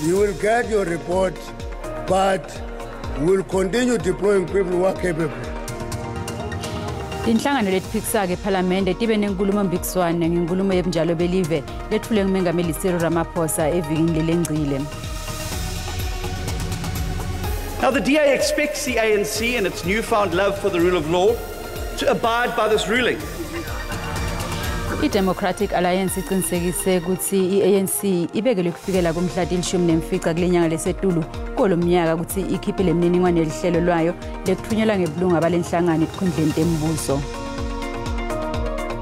You will get your report, but we'll continue deploying people who are capable. Inhlangano letiphikisa ke eParliament tibe nenkulumo mbikiswane ngenkulumo yebunjalo belive lethule ngumengameli Cyril Ramaphosa evikini lelengcile. Now the DA expects the ANC and its newfound love for the rule of law to abide by this ruling. I-Democratic Alliance iqinisekise ukuthi i-ANC ibekele ukufikela kumhla ti-14 kulenyanga leSetulu kolomnyaka ukuthi ikhiphe lemininingwane yelihlelo lwayo lekuthunyelwa ngebulunga balenhlangano esikhundleni tembuso.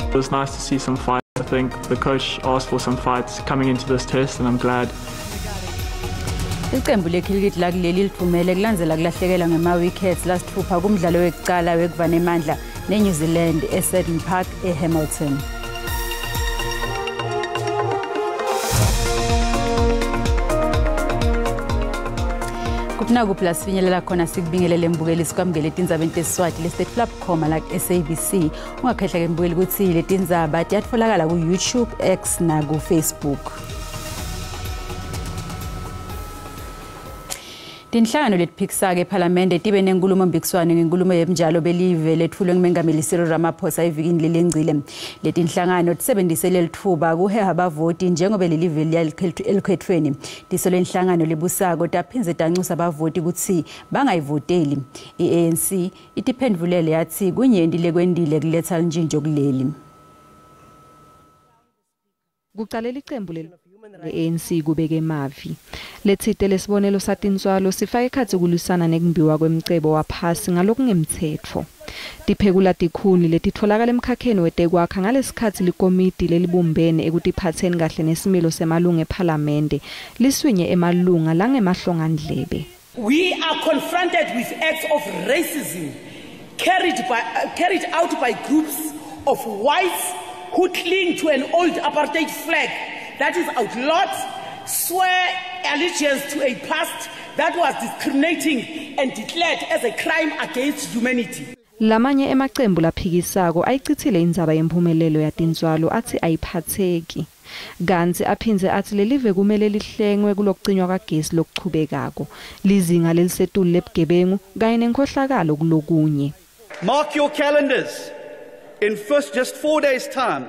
It was nice to see some fights. I think the coach asked for some fights coming into this test and I'm glad. Iqembu lekhilikithi lakuleli lithumele kulandzela kulahlekela ngema-wickets lasithupha kumdlalo wekuqala wekuvana emandla neNew Zealand eSadden Park eHamilton. Naku plus finyelela khona sikubingelele mbukeli sikwamukele Tindzaba teSiswati le-State Platform like SABC. Ungakhehla ke mbukeli ukuthi le Tindzaba tiyatfolakala ku YouTube, X na ku Facebook. Tinhlangano letiphikisa ke eParliament tibe nenkulumo mbikiswane ngenkulumo yebunjalo belive lethulwe ngumengameli Cyril Ramaphosa evikini lelengcile. Letinhlangano tisebenzise lelithuba kuheha abavoti njengoba lelive liyakhethweni. Tisole inhlangano libusako taphinze tanxusa abavoti ukuthi bangayivoteli. I-ANC itiphendvulele yathi kunyenti lekwendile kuletha njinjo kuleli. Kuqalela iqembu le-ANC kubeke mavi. Lethite lesibonelo saTindzaba sifake ekhatsi kulusana nekumbiwa kwemcebo waphasi ngalokungemthetho. Tiphekula tikhuni letitfolakala emkhakheni wetekwakha ngalesikhathi likomiti lelibumbene ekutiphatseni kahle nesimilo semalunga eParliament liswinye emalunga langemahlongandlebe. We are confronted with acts of racism carried out by groups of whites who cling to an old apartheid flag that is outlawed, swear allegiance to a past that was discriminating and declared as a crime against humanity. Lamanye emaqembu laphikisako ayichithile indzaba yemphumelelo yaTindzaba athi ayiphatheki. Ganzi aphinze athi lelive kumele lihlengwe kulokucinywa kagesi lokuchubekako. Lizinga lelisetulu lebugebengu kanye nenkhohlakalo kulokunye. Mark your calendars. In just 4 days' time,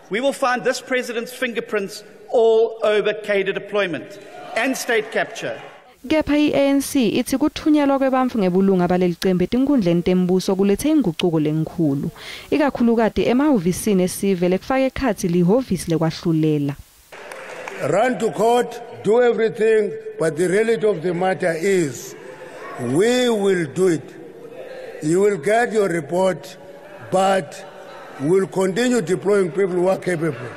we will find this president's fingerprints all over cadre deployment and state capture. Kepha i-ANC ithi kuthunyelwa kwebantfu ngebulunga balelicembu etinkundleni tembuso kulethe inguquko lenkhulu, ikakhulukati emahhovisini esive lekufaka ekhatsi lihhovisi lekwahlulela. Run to court, do everything, but the reality of the matter is, we will do it. You will get your report, but we'll continue deploying people who are capable.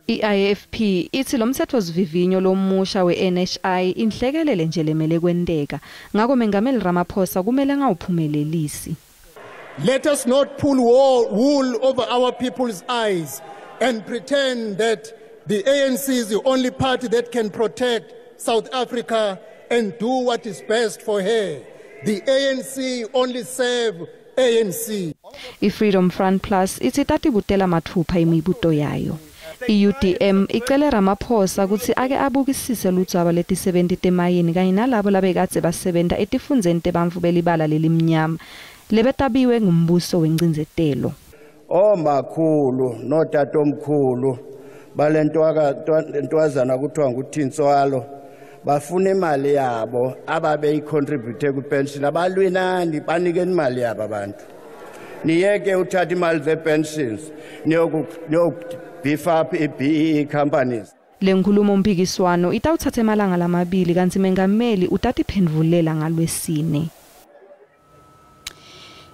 I-IFP ithi lo mthethosivivinyo lomusha we-NHI inhlekelele nje lemele kwenteka ngako mengameli Ramaphosa kumele ngawuphumelelisi. Let us not pull wool over our people's eyes and pretend that the ANC is the only party that can protect South Africa and do what is best for her. The ANC only serve ANC. I-Freedom Front Plus ithi tatibutela mathupha imibuto yayo. I-UDM icele Ramaphosa ukuthi ake abukisise ludzaba leti-70 temayini kanye nalabo labekadze basebenta etifundzeni tebantfu belibala lelimnyama lebetabiwe ngumbuso wengcinzetelo. Omakhulu notatomkhulu balentwazana kuthiwa nguTindzaba bafuna imali yabo ababeyicontribute kupension abalwinani banikeni imali yabo abantu. Niyeke uthatha imali ze-pensions beef up BE companies. Lenkhulumo mpikiswano itawuthatha emalanga lamabili kanti mengameli utatiphendvulela ngalwesine.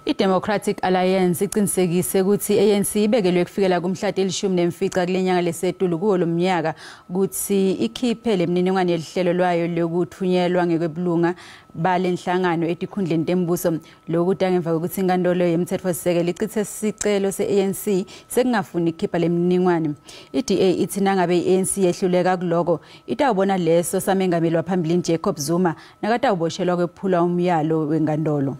I-Democratic Alliance iqinisekise ukuthi i-ANC ibekelwe kufikela kumhla ti-14 kulenyanga leSetulu kuwo lomnyaka ukuthi ikhiphe lemininingwane yelihlelo lwayo lokuthunyelwa ngekwebulunga balenhlangano etikhundleni tembuso lokuthi angemva kokuthi inkantolo yemthethosisekelo icithe isicelo se-ANC sekungafuni ukukhipha lemininingwane. I-DA ithi nangabe i-ANC yehluleka kuloko itawubona leso samengameli waphambili Jacob Zuma nakatawuboshelwa kwephula umyalo wenkantolo.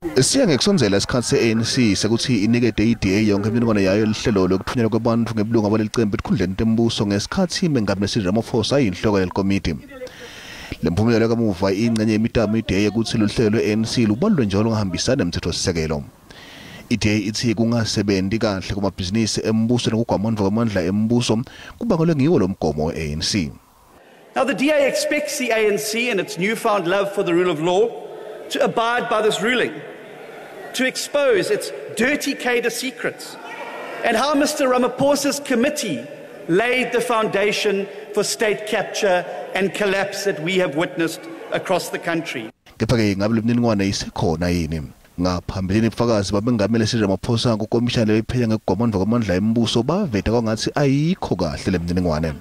Siyangekusondzela isikhathi se-ANC sekuthi inikede i-DA yonke imininingwane yayo lihlelo lokuthunyelwa kwabantu ngebulunga balelicembu etikhundleni tembuso ngesikhathi imengameli Cyril Ramaphosa ayinhloko yelikomiti. Lempumelelo kamuva ingxenye yemitamu i-DA ukuthi luhlelo lwe-ANC lubalulwe njalo ngahambisana nemthethosisekelo. I-DA ithi kungasebenzi kahle kumabhizinisi embuso nokugwamandva kwamandla embuso kubangelwe ngiwo lo mgomo we-ANC. Now the DA expects the ANC and its newfound love for the rule of law to abide by this ruling, to expose its dirty cadre secrets, and how Mr. Ramaphosa's committee laid the foundation for state capture and collapse that we have witnessed across the country. Kepha-ke ngabe le mininingwane isekhona yini? Ngaphambilini ubufakazi babengamele Cyril Ramaphosa kukomishana lephenya ngekugwamandva kwamandla embuso baveta kwangathi ayikho kahle le mininingwane.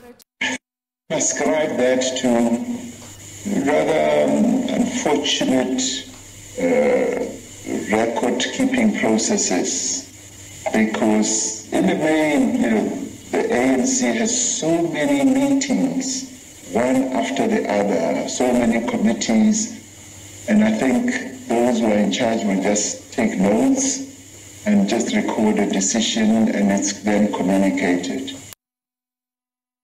Ascribe that to rather unfortunate record-keeping processes, because in the main, the ANC has so many meetings, one after the other, so many committees, and I think those who are in charge will just take notes and just record a decision, and it's then communicated.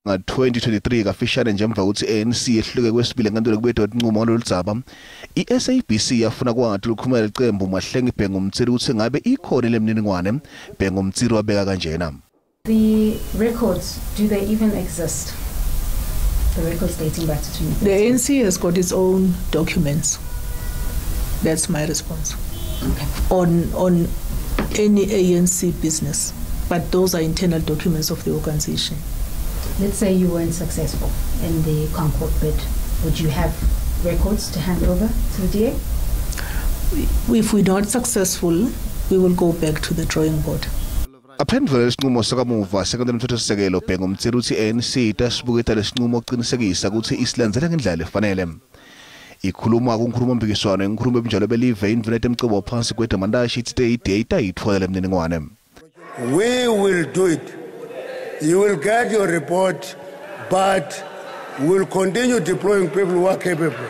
2023 kafishane nje emva ukuthi ANC yehluke kwesibili enkantolo kubedwa inqumo loludzaba iSABC yafuna kwathi lukhumela icembu mahlenga ibhenga umtsiri ukuthi ngabe ikhona lemininingwane bhenga umtsiri wabeka kanjena. The records, do they even exist? The records dating back to 2013. The ANC has got its own documents. That's my response. Okay. On any ANC business, but those are internal documents of the organization. Let's say you weren't successful in the Concord bid. Would you have records to hand over to the DA? If we're not successful, we will go back to the drawing board. Aphendvula lesinqumo sakamuva sekantolo nomthethosisekelo bhenga umtsiri ukuthi ANC itasibuketa lesinqumo ukuqinisekisa ukuthi isilandzela ngendlela efanele. Ikhuluma kunkhulumompikiswano enkhulumo ebunjalo belive indvuna emcebo phansi kwedamandashi ithi i-DA itayitfola le mininingwane. We will do it. You will get your report, but we'll continue deploying people who are capable.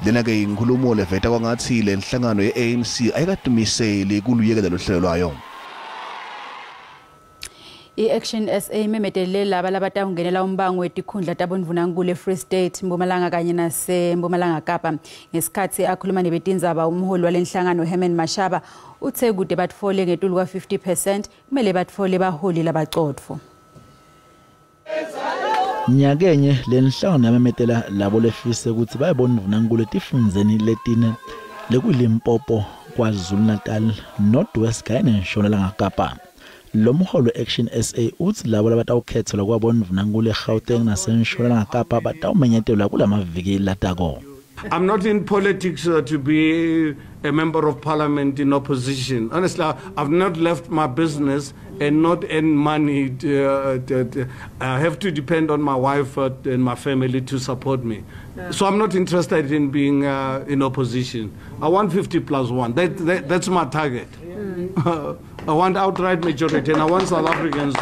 Lena-ke inkhulumo leveta kwangathi le nhlangano ye-ANC ayikadumiseli kuluyekela lohlelo lwayo. I-Action SA imemetelele laba labatawungenela umbango wetikhundla tabondvunankulu eFree State, Mpumalanga kanye naseMpumalanga Kapa. Ngesikhathi akhuluma nebeTindzaba umholi walenhlangano Herman Mashaba uthe kude batfole ngetulu kwa 50% kumele batfole baholi labacotfo. Nyakenye le nhlangano yamemetela labo lefise ukuthi bayibondvunankulu etifundzeni letine lekuLimpopo, KwaZulu-Natal, Northwest kanye neNtshonalanga Kapa. Lo mholo Action SA uthi labo labatawukhethelwa kwabondvunankulu eGauteng naseNtshonalanga Kapa batawumenyetelwa kulamaviki latako. I'm not in politics to be a member of parliament in opposition. Honestly, I've not left my business and not earn money. I have to depend on my wife and my family to support me. Yeah. So I'm not interested in being in opposition. I want 50+1. That's my target. Yeah. I want outright majority, and I want South Africans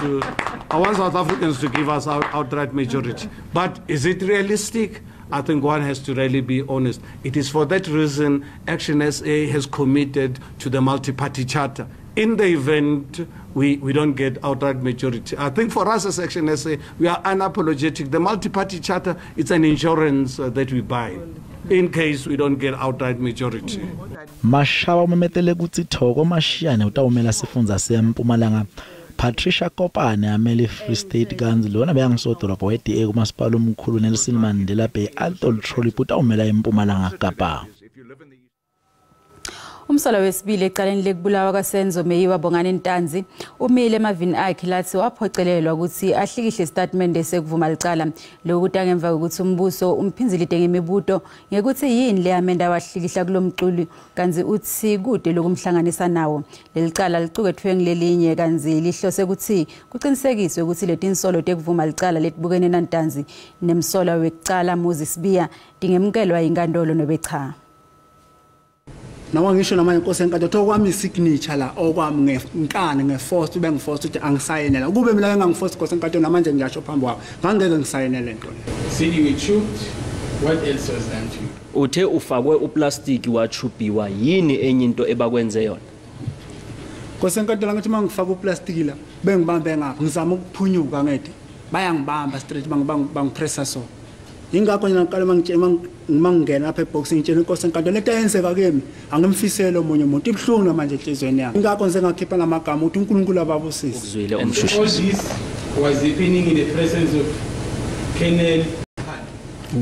to give us outright majority. But is it realistic? I think one has to really be honest. It is for that reason Action SA has committed to the multi-party charter. In the event we don't get outright majority, I think for us as Action SA, we are unapologetic. The multi-party charter, it's an insurance that we buy in case we don't get outright majority. Mashaba umemetele kuti Thoko Mashiyane utawumela sifundza seMpumalanga. Patricia Kopane amele Free State kanzi lona beyangisodolobha we-DA kumasipala omkhulu Nelson Mandela Bay Altol Trolley utawumela eMpumalanga Kapa. Umsolo wesibili ecaleni lekubulawa kaSenzo Meyiwa Bongani Ntanzi umile emavini akhe lathi waphocelelwa ukuthi ahlikihle istatement esekuvuma licala lokuthi angemva ukuthi umbuso umphinzilide ngemibuto ngekuthi yini le amenda wahlikihla kulomculi kanzi uthi kude lokumhlanganisa nawo lelicala licukethwe ngilelinye kanzi lihlose ukuthi kuqinisekiswe ukuthi letinsolo tekuvuma licala letibukene naNtanzi nemsolo wecala Moses Biya dingemkelwa inkantolo nobecha. Nawa ngisho namanye inkosi enkantolo tokwami signature la okwami ngenkani ngeforce ube ngeforce ukuthi angisayinela kube mina engangiforce inkosi enkantolo namanje ngiyasho phambi kwawo ngangeke ngisayinele lento. See you shoot, what else was done to you? uthe ufakwe uplastic wachubiwa yini enye into ebakwenze yona Kosenkantolo ngathi mangifaka uplastic la bengibambe ngapha ngizama ukuphunyuka ngede bayangibamba straight bangipressa so ingakho nje ngaqala mangingena lapha eboxing ngitshela inkosenkantolo lento eyenzeka kimi angimfisele omunye umuntu ibhlungu manje enhlizweni yami ingakho nje ngakhipha ngamagama ukuthi uNkulunkulu ababusise ukuzwile umshushi was happening in the presence of Colonel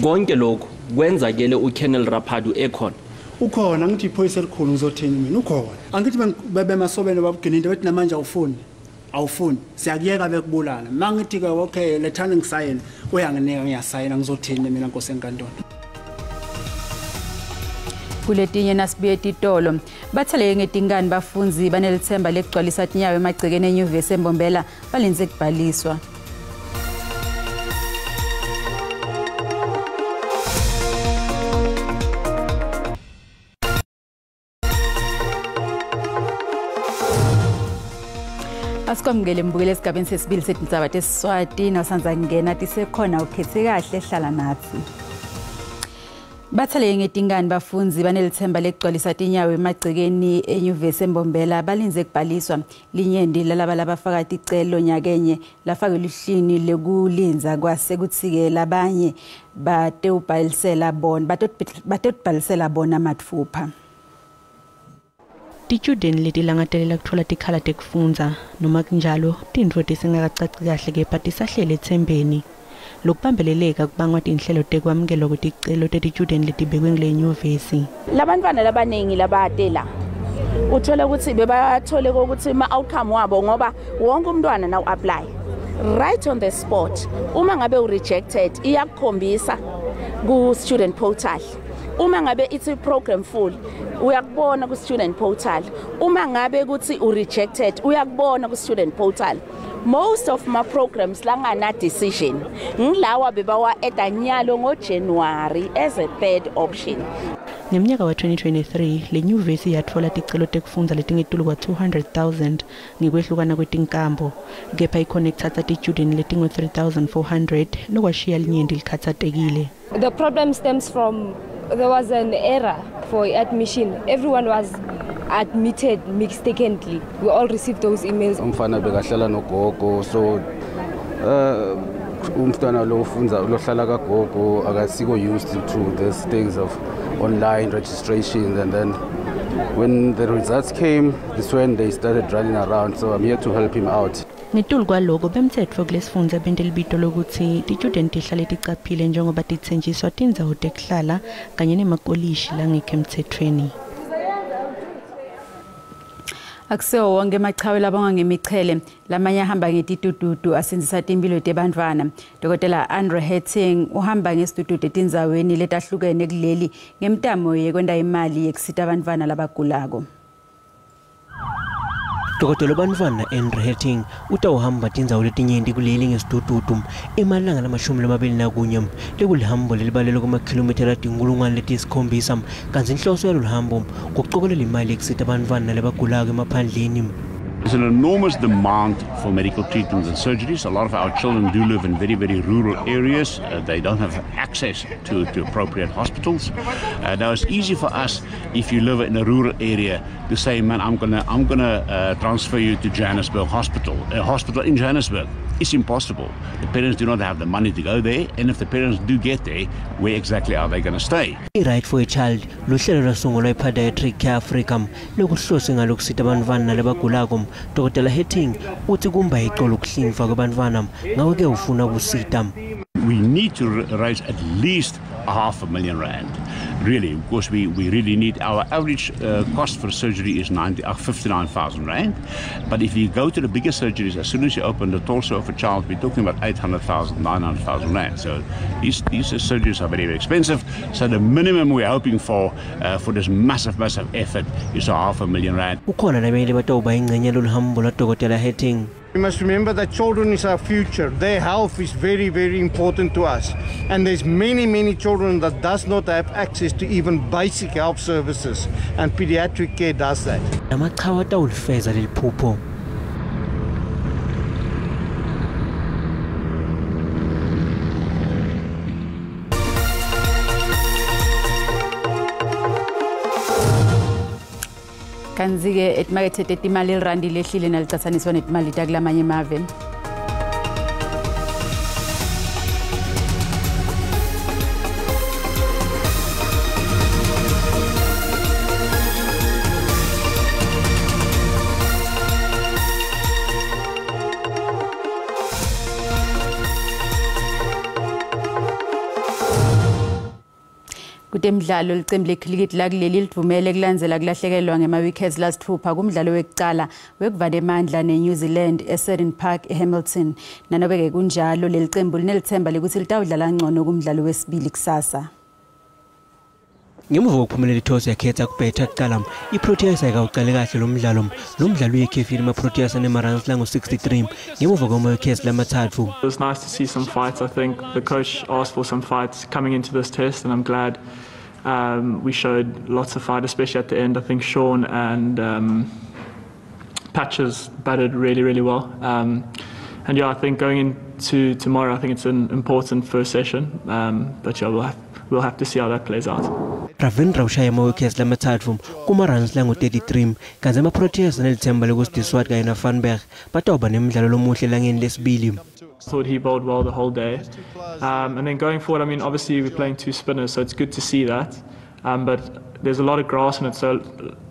konke lokho kwenzakele uKolonel Raphadu ekhona ukhona ngithi iphoyisa elikhulu ngizothini mina ukhona angithi bebemasobene babugininde bethi namanje awufuni siyakuyeka bekubulala mangithi ke okay lethani ngisayini uyanginika ngiyasayina ngizothini mina nkosenkantolo kuletinye nasibuye titolo batheleke ngetingane bafunzi banelithemba lekugcwalisa tinyawo emagcekeni enyuvesi eMbombela balinze kubhaliswa Asikwamukele mbukele esigabeni sesibili seTindzaba teSiswati nasanza kungena tisekhona ukhethe kahle hlala nathi Batheleke ngetingane bafunzi banelithemba lekugcwalisa tinyawo emagcekeni enyuvesi eMbombela balinze kubhaliswa linyendi lalaba labafaka ticelo nyakenye lafaka luhlini lekulinza kwase kuthike labanye batebhalisela bona matfupha Ti-student leti langatelela kuthola tikhala tekufundza noma kunjalo tintfo tisingakacaci kahle kepha tisahlele ethembeni lokubambeleleka kubangwa tinhlelo tekwamukelwa kweticelo teti-student letibekwe ngule nyuvesi labantwana labaningi labatela uthola ukuthi bebathole ukuthi ama-outcome wabo ngoba wonke umntwana now apply right on the spot uma ngabe u-rejected iyakukhombisa ku-student portal uma ngabe ithi program full uyakubona ku student portal uma ngabe kuthi u-rejected uyakubona ku student portal most of my programs langana decision ngilawa bebawa edanyalo ngoJanuary as a third option Ngeminyaka wa-2023 le nyuvesi yatfola ticelo tekufundza letingetulu kwa 200,000 ngekwehlukana kwetinkambo kepha ikhona kuthatsa ti-student letingu 3,400 lokwashiya linyendi likhatsatekile. The problem stems from there was an error for admission. Everyone was admitted mistakenly. We all received those emails. Umfana bekahlala nogogo so umntwana lo ufunza lohlala kagogo akasiko used to these things of online registration, and then when the results came, this when they started running around, so I'm here to help him out. Ngetulu kwaloko bemthetho kulesifundza bente libito lokuthi ti-student tihlale ticaphile njengoba titsenjiswa tindzawo tekuhlala kanye nemakolishi langekho emtsetfweni. Akusewo wonke machawe labonga ngemichele lamanye ahamba ngetitududu asinzisa timpilo tebantfwana. Dr. Andre Hetting uhamba ngesitududu etindzaweni letahlukene kuleli ngemtamo yekwenda imali yekusita abantfwana labagulako. Dr. Bantwana Andre Hetting utawuhamba tindzawo letinyendi kuleli ngesitududu emalanga la-21 lekulihambo lelibalelwa kumakhilomitha latinkulungwane letisikhombisa kanti inhloso yalolu hambo kucokelela imali yekusita abantfwana labagulako emaphandleni. There's an enormous demand for medical treatments and surgeries. A lot of our children do live in very, very rural areas. They don't have access to appropriate hospitals. Now it's easy for us, if you live in a rural area, to say, man, I'm gonna transfer you to Johannesburg Hospital. A hospital in Johannesburg. It's impossible. The parents do not have the money to go there, and if the parents do get there, where exactly are they going to stay? Right for a Child luhlelo lwasungulwa ePediatric Care Africa lokuhlose ngalokusita abantwana labagulako. Dr. Hetting uthi kumba iqolo ukuhlinzwa kwabantwana ngawe-ke ufuna ukusita. We need to raise at least R500,000 rand, really, because we really need. Our average cost for surgery is 59,000 rand, but if you go to the bigger surgeries, as soon as you open the torso of a child, we're talking about 800,000, 900,000 rand. So these surgeries are very, very expensive. So the minimum we're hoping for this massive effort is R500,000 rand. Ukhona nabeli batawuba ingcenye lolu hambo la Dr. Hetting. We must remember that children is our future. Their health is very, very important to us. And there's many children that does not have access to even basic health services. And pediatric care does that. Namaqhawe atawulifeza leli phupho. kanzi-ke etimakethe etimali elirandi lehlile nalicathaniswa netimali takulamanye amave. Kutemidlalo licembu lecricket lakuleli livumele kulandzela kulahlekelwa ngema-wickets lasithupha kumdlalo wekucala wekuvana emandla ne-New Zealand e-Eden Park eHamilton. Nanobe-ke kunjalo leli cembu linelithemba lekuthi litawudlala ngcono kumdlalo wesibili kusasa. Ngemuva kokuphumelela ithosi yakhetha kubhetha kuqala iProteas ayikawuqale kahle lo mdlalo uyekhefile amaProteas anemarans lango-63 ngemuva kwamawikhethi lamathathu. It was nice to see some fights. I think the coach asked for some fights coming into this test, and I'm glad we showed lots of fight, especially at the end. I think Sean and Patches batted really well. And yeah, I think going into tomorrow, I think it's an important first session. But yeah, we'll have to see how that plays out. Ravindra ushaya amawikhethi lamathathu kumarans lango-33 kanti amaProteas anelithemba lokuthi teSiswati kanye naVanberg batawuba nemidlalo lomuhle langeni lesibili. Thought he bowled well the whole day. And then going forward, I mean, obviously we're playing two spinners, so it's good to see that. But there's a lot of grass in it, so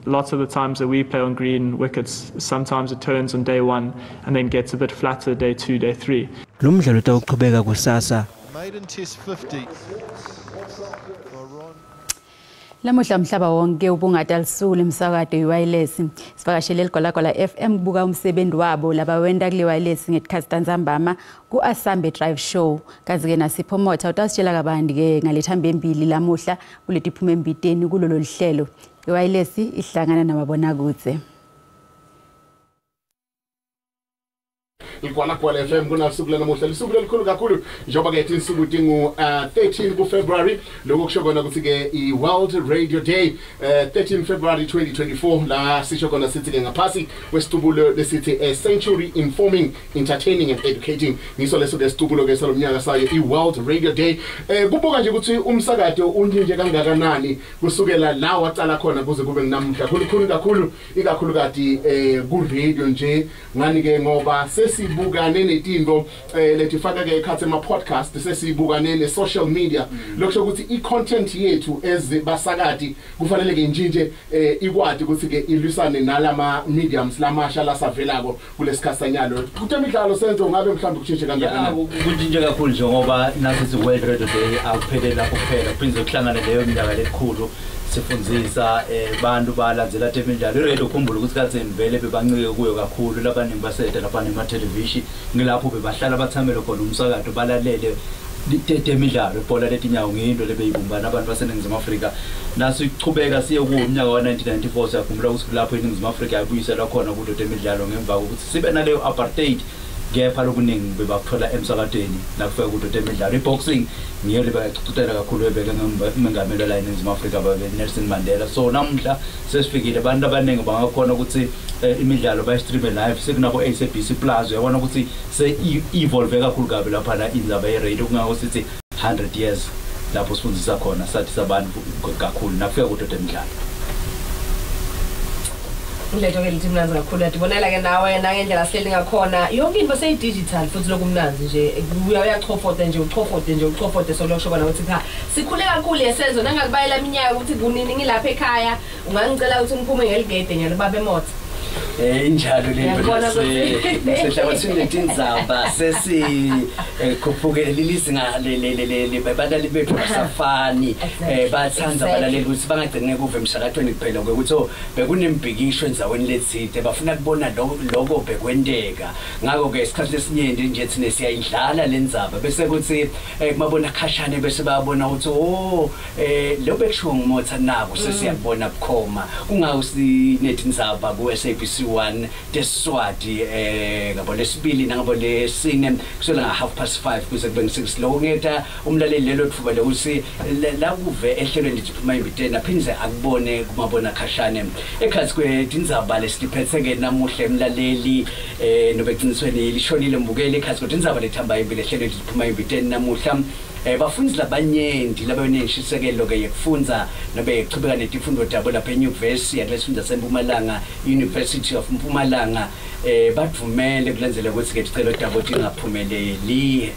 lots of the times that we play on green wickets, sometimes it turns on day one and then gets a bit flatter day two, day three. Lo mdlalo utawuqhubeka kusasa. Maiden test 50. Lamuhla mhlaba wonke ubungada lisule imsakade iwireless sivakashele ligolagolwa FM kubuka umsebenzi wabo laba wenda kule wireless ngetikhathi Tindzaba ku-Asambe Drive Show kazi-ke nasipho motha utasitshela kabandi-ke ngalethamba embili lamuhla kuleti phuma embiteni kulolo lihlelo iwireless ihlangana namabonakude. Ilikuwa FM kuna suku namuhla lisuku elikhulu kakhulu njengoba ke insuku tingu 13 ku February lokho kusho kona ukuthi ke i-World Radio Day 13 February 2024 la sisho kona sithi ke ngaphasi kwesitubulo lesithi Century Informing, Entertaining and Educating ngiso leso ke situbulo ke salomnyaka sayo i-World Radio Day. Kubuka nje ukuthi umsakado uninje kangakanani kusukela la wacala khona kuze kube namuhla khulu kakhulu ikakhulu kati ku radio nje ngani ke ngoba sesibukane netinto letifaka ke ekhathe ama podcast sesibukane ne social media lokusho ukuthi i-content yethu ezibasakati kufanele ke njinje ikwadi ukuthi ke ilwisane nalama mediums lamasha lasavelako kulesikhathanyalo kutemidlalo senzo ngabe mhlawumbe kutshintshe kanjani kunjinje kakhulu njengoba nathi World Radio Day akuphelele lapho kuphela kuphinde kuhlangana leyo mindaba lekhulu sifundzisa bantu balandzela temidlalo iRadio ukhumbula ukuthi katheni vele bebancike kuyo kakhulu labaningi baseta lapha nema television ngilapho bebahlala bathamele khona umsakado balalele temidlalo ibhola letinyawo ngento lebeyibumbana abantu baseNingizimu Afrika naso ichubeka siye kuumnyaka wa1994 siyakhumbula ukuthi lapho eNingizimu Afrika yabuyisela khona kulo temidlalo ngemva kokuthi sibe naleyo apartheid kepha lokuningi bebakuthola emsakadweni nakufika kulo temidlalo iboxing ngiyo lebayicutela kakhulu ebeke ngengamelo la eNingizimu Afrika babe Nelson Mandela. So namhla sesifikile abantu abaningi bangakhona ukuthi imidlalo bayistreame live sekunako SABC Plus uyabona ukuthi se evolve kakhulu kabi lapha la Tindzaba ye-radio kungako sithi 100 years lapho sifundisa khona sathi sabantu kakhulu nakufika kulo temidlalo. Ngilethwa ke lithi mnanzi kakhulu yadibonela ke nawe nangendlela sihleli ngakhona yonke into seyidigital futhi lokumnanzi nje uyachofote nje uchofote so lokusho bona ukuthi cha sikhule kakhulu yesenzo nangakubayela iminyaka ukuthi kunini ngilapha ekhaya ungangicela ukuthi ngiphume ngeligede ngiyalibaba emoto injalo le sehlabathini Tindzaba sesi kuphukele lilizinga le badali bethu basafani bathanda balaleli ukuthi bangagcine kuve emshakatweni kuphela ukuthi bekunembhikisho enzaweni letsite bafuna kubona lokho bekwendeka ngakho ke isikhathi esinyenti nje thina siyayidlala lendzaba bese kuthi kumabona khashane bese bayabona ukuthi lo bekusho ngimotha nabo sesiyabona bukhoma kungawusi neTindzaba ku SABC 1 teSiswati ngabo lesibili ngabo lesine kusela nga 5:30 kuze kube 6 lo ngeta umlaleli lelo thuba lokuthi la kuve ehlelweni liphuma imbiteni aphindze akubone kumabona khashane ekhathi kweTindzaba lesiphethe ke namuhle emlaleli nobeqinisweni lishonile mbukeli ikhasi kodwa indzaba lethamba impilo ehlelo liphuma imbiteni namuhla bafundi labanyenti labayoneshisekelo ke yekufundza nobe yekuchubeka netifundo tabo lapha enyuvesi yakulesifunda seMpumalanga University of Mpumalanga bavumele kulandzela ukuthi ke ticelo tabo tingaphumeleli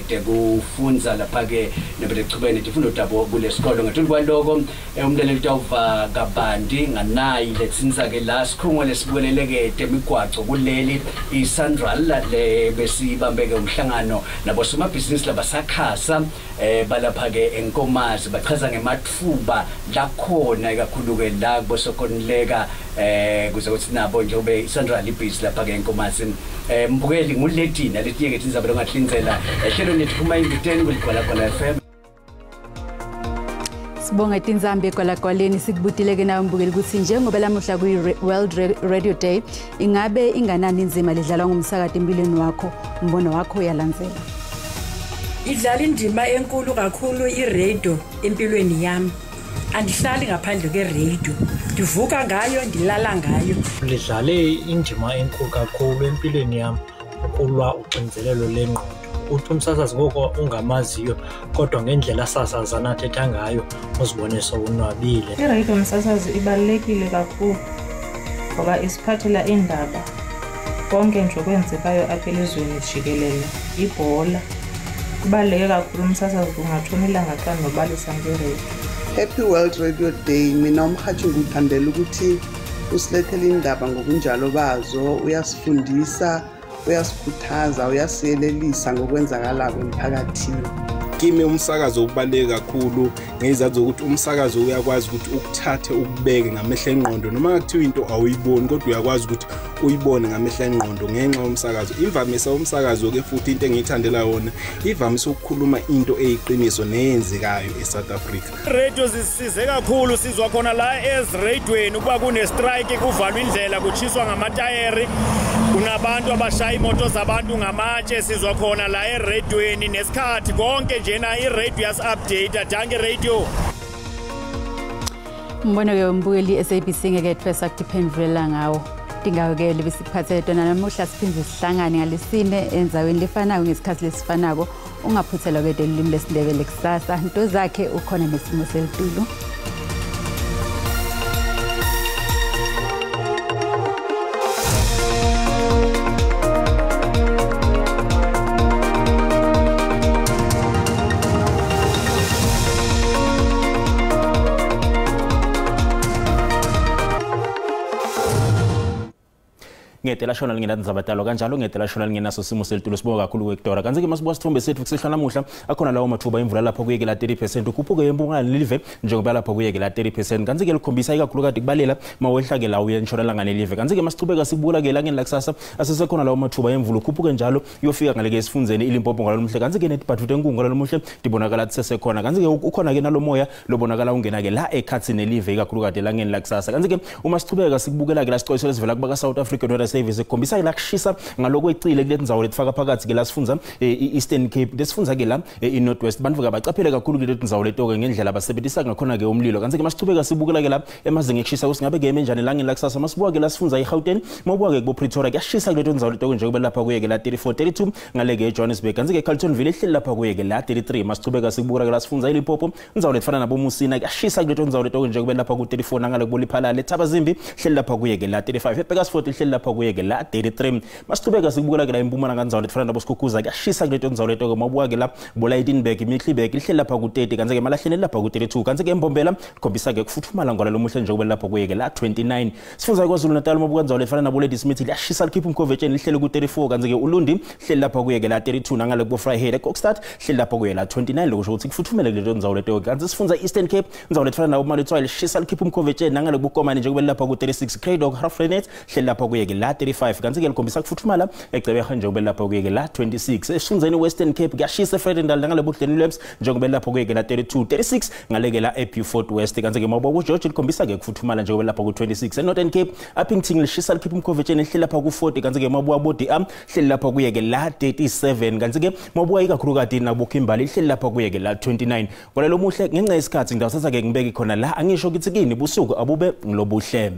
tekufundza lapha ke nobe lechubeka netifundo tabo kulesikolo ngetulu kwaloko umlaleli utawuva kabandi nganayi letsinza ke la sikhungo lesibuleleke temigwaco kuleli iSandral le besibambeke umhlangano nabosomabhizinisi labasakhasa balapha ke enkomazi bachaza ngemathuba lakhona ikakhulu ke la kubosokonileka kuze kuthi nabo njengobe iSandral ibhizi lapha ke enkomazi mbukeli nguledina letiyeke tindzaba longathlinzela ehlelo lethu kuma imbiteni kuligwalagwala FM. Sibonga Tindzaba ekwalakwaleni sikubutile ke nawe mbukeli ukuthi njengoba lamuhla World Radio Day ingabe inganani inzima lidlalwa ngumsakade empilweni wakho umbono wakho uyalandzela. Idlala indima enkulu kakhulu iradio empilweni yami. Andihlali ngaphandle keradio. Ndivuka ngayo ndilala ngayo. Lidlale indima enkulu kakhulu empilweni yami ukulwa uxinzelelo lengqondo. Uthi umsasazi ngoko ungamaziyo kodwa ngendlela sasazana athetha ngayo uzibone sowunwabile. Iradio umsasazi ibalekile kakhulu ngoba isiphathela indaba konke nje okwenzekayo apha elizweni jikelele ibhola. Kubaleke kakhulu umsasazi ungathumela ngaqani nobalisa ngeradio. Happy World Radio Day. Mina umhathi nguthandela ukuthi usilethele indaba ngokunjalo bazo, uyasifundisa, uyasikhuthaza, uyasiyelelisa ngokwenzakalayo emphakathini. Kimi umsakazo ubaleke kakhulu ngezathu ukuthi umsakazo uyakwazi ukuthi ukuthathe ukubeke ngamehla engqondo noma kuthiwa into awuyiboni kodwa uyakwazi ukuthi uyibone ngamehla engqondo ngenxa yomsakazo. Imvamisa umsakazo ke futhi into engiyithandela yona ivamisa ukukhuluma into eyiqiniso neyenzekayo eSouth Africa. Radio zisize kakhulu sizwa khona la ezradweni kuba kune strike kuvalwa indlela kuchiswa ngamatayeri kunabantu abashaya imoto zabantu ngamatshe sizwa khona la eradweni nesikhathi konke njena iradio yas-update danke radio. Mbono ke umbukeli SABC ngeke twesa kuphendula ngawo. Dingawukele besiphathe tona namuhla siphinde sihlangane ngalesine enzaweni lefanayo ngesikhathi lesifanako ungaphuthelwa ke delimi lesindebele kusasa into zakhe ukhona nesimo selitulo. ngedela shona lingenatinzabatalo kanjalo ngedela shona lingenaso simo selitulo sibonga kakhulu kwektora kanzi ke masibuka sithombe sethu kusehla namuhla akhona lawo mathuba imvula lapha kuyekela 30% ukhuphuke yembungane lelive njengoba lapha kuyekela 30% kanzi ke likhombisa ikakhulu kade kubalela mawehla ke lawo yentshonalanga nelive kanzi ke masichubeka sibula ke langeni lakusasa asesekhona lawo mathuba emvula ukhuphuke njalo uyofika ngaleke esifundzeni ilimpopo ngalomhle kanzi ke netibhathu tenkungu ngalomhle dibonakala sesekhona kanzi ke ukhona ke nalomoya lobonakala ungena ke la ekhatsini nelive ikakhulu kade langeni lakusasa kanzi ke uma sichubeka sikubukela ke la sixoyiso lesivela kubaka South African Weather Service ekhombisa la kushisa ngalokweqile kule ndzawo letifaka phakathi ke la sifunza eEastern Cape lesifunza ke la eNorthwest bantu ke bacaphele kakhulu kule ndzawo leto ke ngendlela basebenzisa ngakhona ke umlilo kanzi ke masichubeka sibukela ke la emazinga ekushisa kusingabe ke menjani langeni lakusasa masibuka ke la sifunza eGauteng mabuka ke kuPretoria kuyashisa kule ndzawo leto njengoba lapha kuye ke la 34 32 ngaleke eJohannesburg kanzi ke Carletonville ehleli lapha kuye ke la 33 masichubeka sibukela ke la sifunza eLimpopo ndzawo letifana nabo Musina kuyashisa kule ndzawo leto njengoba lapha ku 34 nangale kuboliphalale Thabazimbi hleli lapha kuye ke la 35 eBekasfort hleli lapha kuye ke la 33 masichubeka sikubukela ke la eMpumalanga ndzawo letifana nabo Skukuza kuyashisa kule ndzawo leto mabuka ke la Bolaydenburg iMihlibek hleli lapha ku 30 kanzi ke Malahleni lapha ku 32 kanzi ke eMbombela khombisa ke kufuthumala ngwala lomuhle njengoba lapha kuye ke la 29 sifunza KwaZulu Natal mabuka ndzawo lefana nabo Lady Smith liyashisa likhipha umkhovetsheni lihleli ku 34 kanzi ke uLundi hleli lapha kuye ke la 32 nangale ku Vryheid eKokstad hleli lapha kuye la 29 lokusho ukuthi kufuthumela kule ndzawo leto kanzi sifunza Eastern Cape ndzawo lefana nabo Maletswayo lishisa likhipha umkhovetsheni nangale ku Komani njengoba lapha ku 36 Craydog Halfrenet hleli lapha kuye ke la 35 kanzi ke likhombisa kufuthumala eCebeka njengoba lapha kuye ke la 26 esifunzeni Western Cape kuyashisa eFredendal nangale buhleni Labs njengoba lapha kuye ke la 32 36 ngaleke la eBeaufort West kanzi ke mabuka uGeorge likhombisa ke kufuthumala njengoba lapha ku 26 eNorthern Cape Uppington lishisa likhipha umkhovetsheni hleli lapha ku 40 kanzi ke mabuka Bodi hleli lapha kuye ke la 37 kanzi ke mabuka ikakhulu kade nabo Kimberley hleli lapha kuye ke la 29 kwalelo muhle ngenxa yesikhathi ngidawusatha ke ngibeke khona la angisho ukuthi kini busuku abube ngilobuhle